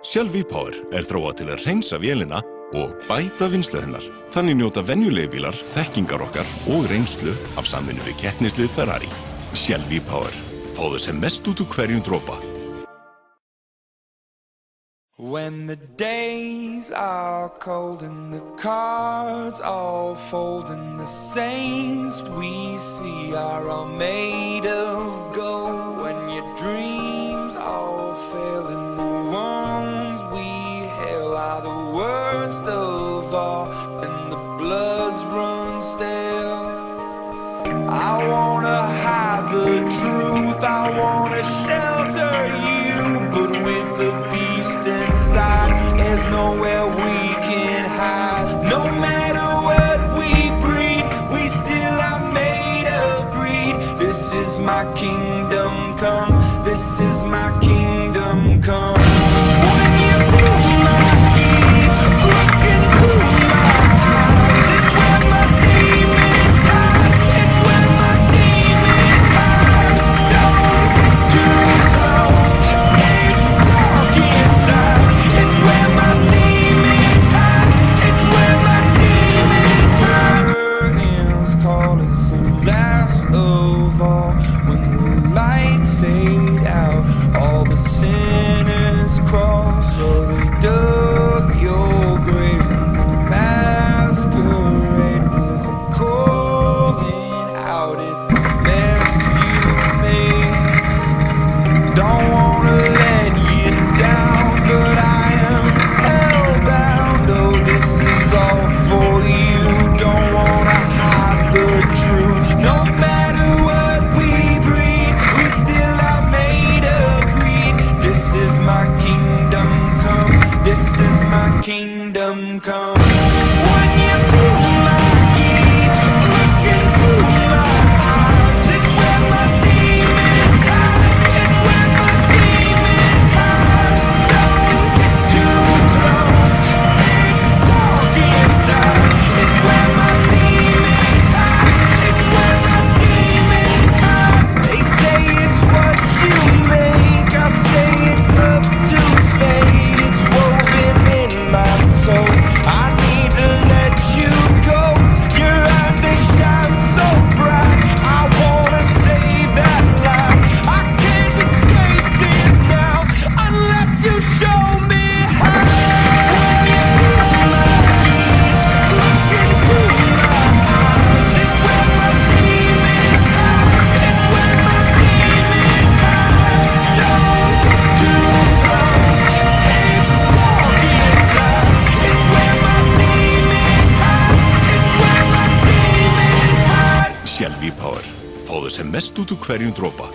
Shell V-Power þróað til að hreinsa vélina og bæta vinnslu hennar. Þannig njóta venjulegi bílar þekkingar okkar og reynslu af samvinnu við keppnislið Ferrari. Shell V-Power. Fáðu sem mest út úr hverjum dropa. When the days are cold and the cards all fold and the saints we see are all made of gold, when your dreams all fail and the ones we hail are the worst of all and the bloods run stale. I wanna hide the truth, I wanna shelter you, but with the beast inside, there's nowhere we can hide. No matter what we breed, we still are made of greed. This is my kingdom come, this is my kingdom come. When you pull my key, look into my eyes, it's where my demons hide, it's where my demons hide. Don't get too close, it's dark inside, it's where my demons hide, it's where my demons hide. Curtains call us the last of all. When the lights fade out, all the sinners crawl. So they dug your grave and the masquerade will come calling out at the mess you made. Don't wanna let you down, but I am hellbound. Oh, this is all for you. Don't wanna hide the truth. No matter what we breed, we still are made of greed. This is my kingdom come, this is my kingdom come. When you pull my key, look into my eyes, it's where my demons hide, it's where my demons hide. Don't get too close, it's dark inside, it's where my demons hide, it's where my demons hide. They say it's what you make, I say it's up to fate. It's woven in my soul, I need to let you go. Your eyes, they shine so bright, I wanna save that light. I can't escape this now, unless you show me how. When you pull my key, look into my eyes, it's where my demons hide, it's where my demons hide. Don't get too close, it's dark inside, it's where my demons hide, it's where my demons hide. Shell V-Power. Fáðu sem mest út úr hverjum dropa.